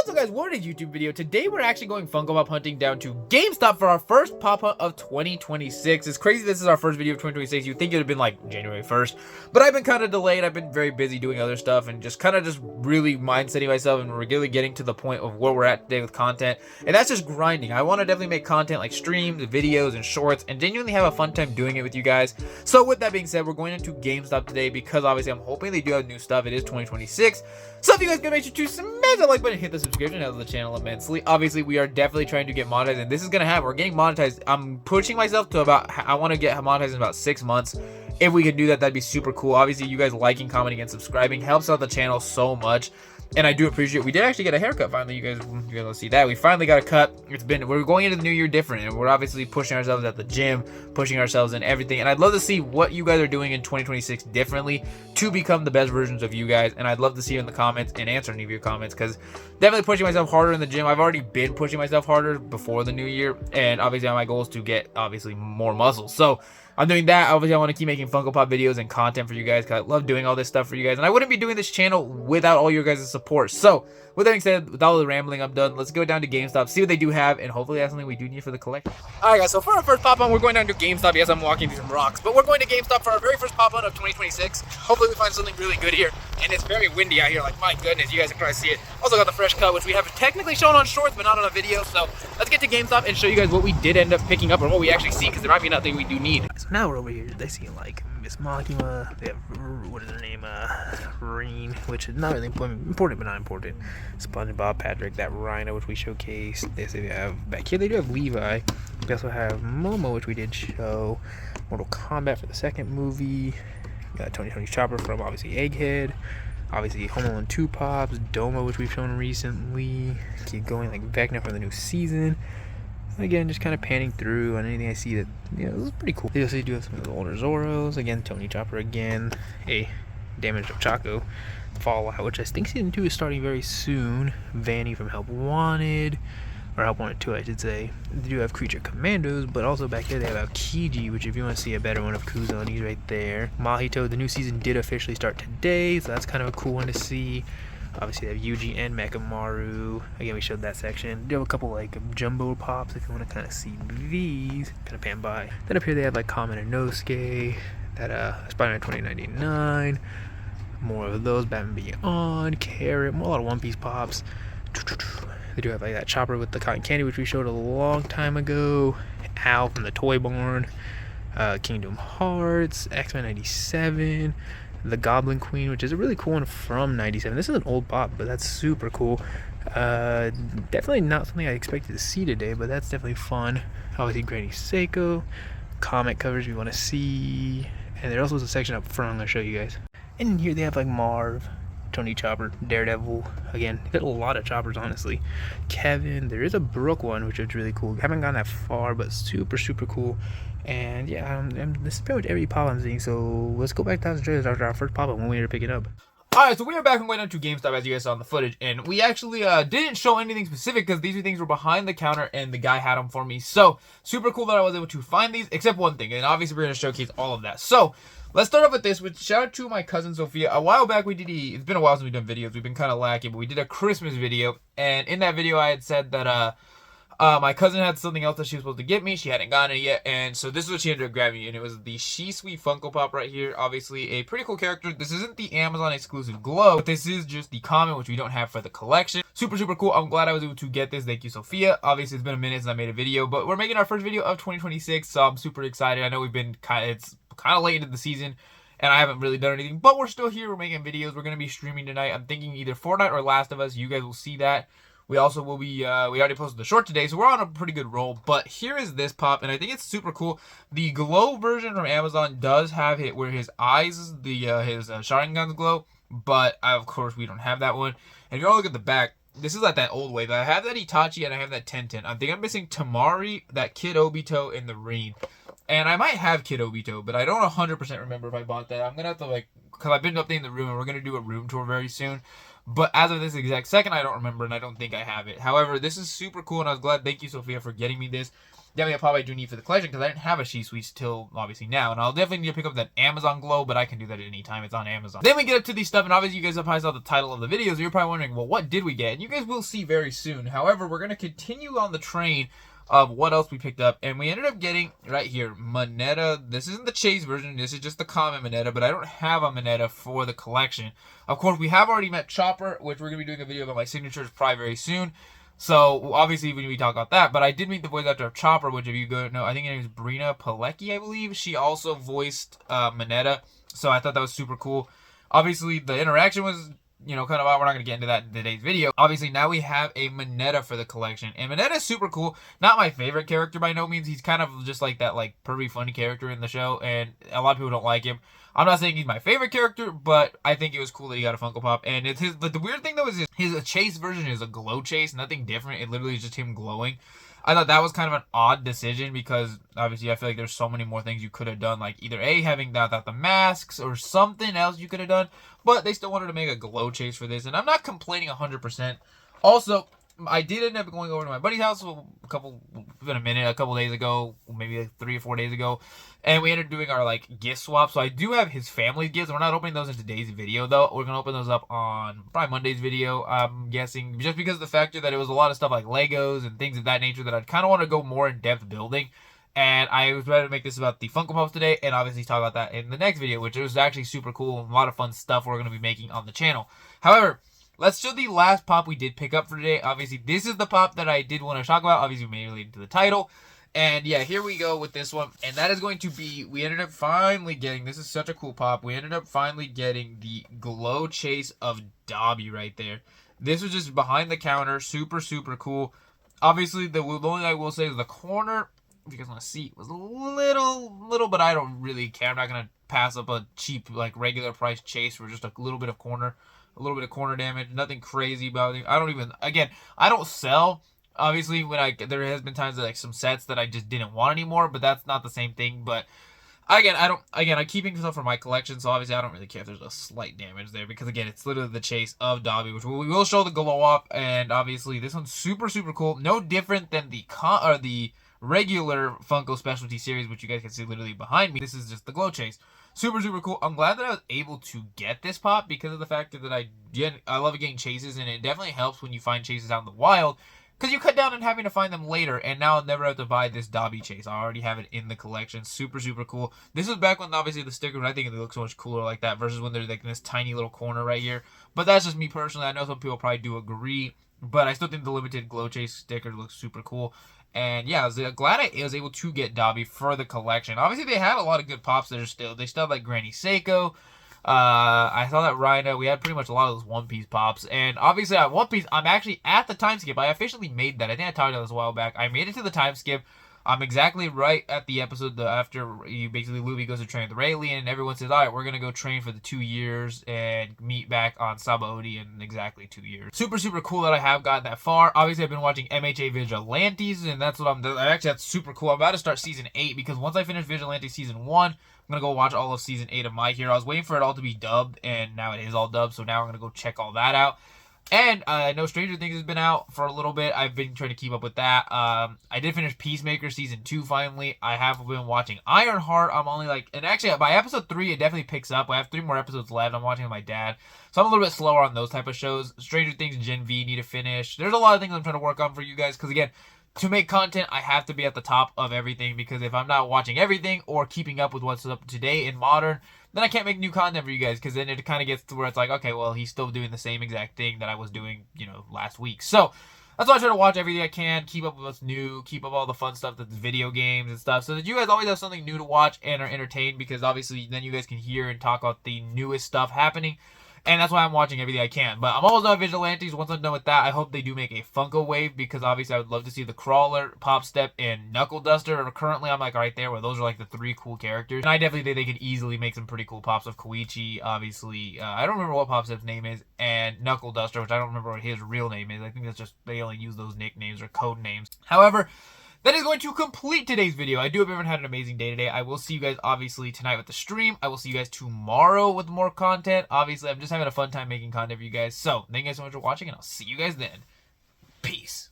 What's up, guys? What is YouTube video? Today we're actually going Funko Pop hunting down to GameStop for our first pop hunt of 2026. It's crazy this is our first video of 2026. You'd think it would have been like January 1st, but I've been kind of delayed. I've been very busy doing other stuff and just really mindsetting myself and really getting to the point of where we're at today with content. And that's just grinding. I want to definitely make content like streams, videos, and shorts and genuinely have a fun time doing it with you guys. So with that being said, we're going into GameStop today because obviously I'm hoping they do have new stuff. It is 2026. So if you guys can make sure to smash that like button, hit the subscription, helps the channel immensely. Obviously, we are definitely trying to get monetized, and this is gonna happen. We're getting monetized. I'm pushing myself to I want to get monetized in about 6 months. If we could do that, that'd be super cool. Obviously, you guys liking, commenting, and subscribing helps out the channel so much, and I do appreciate it. We did actually get a haircut finally. You guys will see that. We finally got a cut. We're going into the new year different, and we're obviously pushing ourselves at the gym, pushing ourselves in everything. And I'd love to see what you guys are doing in 2026 differently to become the best versions of you guys. And I'd love to see you in the comments and answer any of your comments, because definitely pushing myself harder in the gym. I've already been pushing myself harder before the new year, and obviously my goal is to get obviously more muscles. So I'm doing that. Obviously, I want to keep making Funko Pop videos and content for you guys because I love doing all this stuff for you guys. And I wouldn't be doing this channel without all your guys' support. So with that being said, with all the rambling, I'm done. Let's go down to GameStop, see what they do have, and hopefully that's something we do need for the collection. Alright guys, so for our first pop-on, we're going down to GameStop. Yes, I'm walking through some rocks, but we're going to GameStop for our very first pop-on of 2026. Hopefully we find something really good here. And it's very windy out here, like my goodness, you guys can probably see it. Also got the fresh cut, which we have technically shown on shorts, but not on a video. So let's get to GameStop and show you guys what we did end up picking up, or what we actually see, because there might be nothing we do need. So now we're over here. They see like Miss Makima. They have, what is her name? Reen, which is not really important, but not important. SpongeBob, Patrick, that Rhino, which we showcased. They have back here. They do have Levi. We also have Momo, which we did show. Mortal Kombat for the second movie. Got Tony Chopper from obviously Egghead. Obviously Home Alone 2 pops. Domo, which we've shown recently. Keep going, like Vecna for the new season. Again, just kind of panning through on anything I see that, you know, this is pretty cool. They also do have some of the older Zoros. Again, Tony Chopper again. A Damaged Ochako. Fallout, which I think season 2 is starting very soon. Vanny from Help Wanted. Or Help Wanted 2, I should say. They do have Creature Commandos, but also back there they have Aokiji, which if you want to see a better one of Kuzan, he's right there. Mahito, the new season did officially start today, so that's kind of a cool one to see. Obviously they have Yuji and Mekamaru. Again, we showed that section. They have a couple like jumbo pops if you want to kind of see these. Kind of pan by. Then up here they have like Kamen and Nosuke. That Spider-Man 2099. More of those. Batman Beyond. Carrot. A lot of One Piece pops. They do have like that Chopper with the cotton candy, which we showed a long time ago. Al from the Toy Barn. Kingdom Hearts. X-Men 97. The Goblin Queen, which is a really cool one from 97. This is an old pop, but that's super cool. Definitely not something I expected to see today, but that's definitely fun. Obviously Granny Seiko. Comic covers we want to see. And there also is a section up front I'm going to show you guys. And here they have like Marv, Tony Chopper, Daredevil. Again, got a lot of choppers, honestly. Kevin, there is a Brooke one, which is really cool. Haven't gone that far, but super cool. And yeah, this is pretty much every pop I'm seeing. So let's go back to the trailers after our first pop up when we were picking up. Alright, so we are back and went on to GameStop, as you guys saw in the footage, and we actually didn't show anything specific because these two things were behind the counter and the guy had them for me. So super cool that I was able to find these, except one thing, and obviously we're going to showcase all of that. So let's start off with this, which shout out to my cousin Sophia. A while back we did it's been a while since we've done videos. We've been kind of lacking, but we did a Christmas video, and in that video I had said that my cousin had something else that she was supposed to get me. She hadn't gotten it yet, and so this is what she ended up grabbing, and it was the She Sweet Funko Pop right here. Obviously a pretty cool character. This isn't the Amazon exclusive glow, but this is just the common, which we don't have for the collection. Super cool. I'm glad I was able to get this. Thank you, Sophia. Obviously it's been a minute since I made a video, but we're making our first video of 2026, so I'm super excited. I know it's kind of late into the season and I haven't really done anything, but we're still here. We're making videos. We're going to be streaming tonight. I'm thinking either Fortnite or Last of Us. You guys will see that. We also will be, we already posted the short today, so we're on a pretty good roll. But here is this pop, and I think it's super cool. The glow version from Amazon does have it where his eyes, his Sharingan's glow, but of course we don't have that one. And if you all look at the back, this is like that old wave. I have that Itachi and I have that Tenten. I think I'm missing Tamari, that Kid Obito, and the Reen. And I might have Kid Obito, but I don't 100% remember if I bought that. I'm going to have to, like, because I've been updating the room, and we're going to do a room tour very soon. But as of this exact second, I don't remember, and I don't think I have it. However, this is super cool, and I was glad. Thank you, Sophia, for getting me this. definitely a pop I do need for the collection because I didn't have a She-Sweets till obviously now, and I'll definitely need to pick up that Amazon Glow, but I can do that at any time. It's on Amazon. Then we get up to these stuff, and obviously you guys have probably saw the title of the video, so you're probably wondering, well, what did we get? And you guys will see very soon. However, we're gonna continue on the train of what else we picked up, and we ended up getting right here Moneta. This isn't the chase version, this is just the common Moneta, but I don't have a Moneta for the collection. Of course, we have already met Chopper, which we're gonna be doing a video about my signatures probably very soon. So obviously when we talk about that, but I did meet the voice actor of Chopper, which if you go know, I think her name is Brina Pilecki, I believe. She also voiced Moneta, so I thought that was super cool. Obviously the interaction was, you know, kind of, we're not going to get into that in today's video. Obviously, now we have a Moneta for the collection. And Moneta is super cool. Not my favorite character by no means. He's kind of just like that, like, pervy, funny character in the show. And a lot of people don't like him. I'm not saying he's my favorite character, but I think it was cool that he got a Funko Pop. And it's his, but the weird thing, though, is his chase version is a glow chase. Nothing different. It literally is just him glowing. I thought that was kind of an odd decision because obviously I feel like there's so many more things you could have done, like either A, having that the masks or something else you could have done, but they still wanted to make a glow chase for this, and I'm not complaining 100%. Also, I did end up going over to my buddy's house a couple days ago, maybe like 3 or 4 days ago, and we ended up doing our like gift swap. So I do have his family gifts. We're not opening those in today's video though. We're gonna open those up on probably Monday's video, I'm guessing, just because of the factor that it was a lot of stuff like Legos and things of that nature that I'd kind of want to go more in depth building. And I was ready to make this about the Funko Pops today, and obviously talk about that in the next video, which was actually super cool and a lot of fun stuff we're going to be making on the channel. However, let's show the last pop we did pick up for today. Obviously, this is the pop that I did want to talk about, obviously maybe related to the title. And yeah, here we go with this one. And that is going to be, we ended up finally getting, this is such a cool pop, we ended up finally getting the Glow Chase of Dobby right there. This was just behind the counter, super, super cool. Obviously, the only thing I will say is the corner, if you guys want to see, it was a little, but I don't really care. I'm not going to pass up a cheap, like, regular price chase for just a little bit of corner damage. Nothing crazy about it. I don't even, again, I don't sell. Obviously, there has been times that, like, some sets that I just didn't want anymore, but that's not the same thing. But again, I'm keeping stuff for my collection, so obviously I don't really care if there's a slight damage there, because again, it's literally the chase of Dobby, which we will show the glow up. And obviously this one's super, super cool. No different than the regular Funko Specialty Series, which you guys can see literally behind me. This is just the glow chase. Super, super cool. I'm glad that I was able to get this pop because of the fact that I love getting chases, and it definitely helps when you find chases out in the wild, because you cut down on having to find them later, and now I'll never have to buy this Dobby chase. I already have it in the collection. Super, super cool. This was back when obviously the stickers, I think they look so much cooler like that versus when they're like in this tiny little corner right here. But that's just me personally. I know some people probably do agree, but I still think the limited glow chase sticker looks super cool. And yeah, I was glad I was able to get Dobby for the collection. Obviously, they had a lot of good pops that are still. They still have like Granny Seiko. I saw that Rhino. We had pretty much a lot of those One Piece pops. And obviously, at One Piece, I'm actually at the time skip. I officially made that. I think I talked about this a while back. I made it to the time skip. I'm exactly right at the episode after Luffy goes to train with Rayleigh, and everyone says, all right, we're going to go train for the 2 years and meet back on Sabaody in exactly 2 years. Super, super cool that I have gotten that far. Obviously, I've been watching MHA Vigilantes, and that's what actually, that's super cool. I'm about to start Season 8, because once I finish Vigilante Season 1, I'm going to go watch all of Season 8 of My Hero. I was waiting for it all to be dubbed, and now it is all dubbed, so now I'm going to go check all that out. And I know Stranger Things has been out for a little bit. I've been trying to keep up with that. I did finish Peacemaker Season 2 finally. I have been watching Ironheart. I'm only like, and actually by episode 3 it definitely picks up. I have 3 more episodes left. I'm watching with my dad. So I'm a little bit slower on those type of shows. Stranger Things and Gen V need to finish. There's a lot of things I'm trying to work on for you guys, because again, to make content, I have to be at the top of everything, because if I'm not watching everything or keeping up with what's up today in modern, then I can't make new content for you guys, because then it kind of gets to where it's like, okay, well, he's still doing the same exact thing that I was doing, last week. So that's why I try to watch everything I can, keep up with what's new, keep up all the fun stuff that's video games and stuff, so that you guys always have something new to watch and are entertained, because obviously then you guys can hear and talk about the newest stuff happening. And that's why I'm watching everything I can. But I'm almost done with Vigilantes. Once I'm done with that, I hope they do make a Funko wave, because obviously I would love to see the Crawler, Pop Step, and Knuckle Duster. Or currently, I'm like right there where those are like the 3 cool characters. And I definitely think they could easily make some pretty cool pops of Koichi, obviously. I don't remember what Pop Step's name is. And Knuckle Duster, which I don't remember what his real name is. I think that's just, they only use those nicknames or code names. However, that is going to complete today's video. I do hope everyone had an amazing day today. I will see you guys, obviously, tonight with the stream. I will see you guys tomorrow with more content. Obviously, I'm just having a fun time making content for you guys. So, thank you guys so much for watching, and I'll see you guys then. Peace.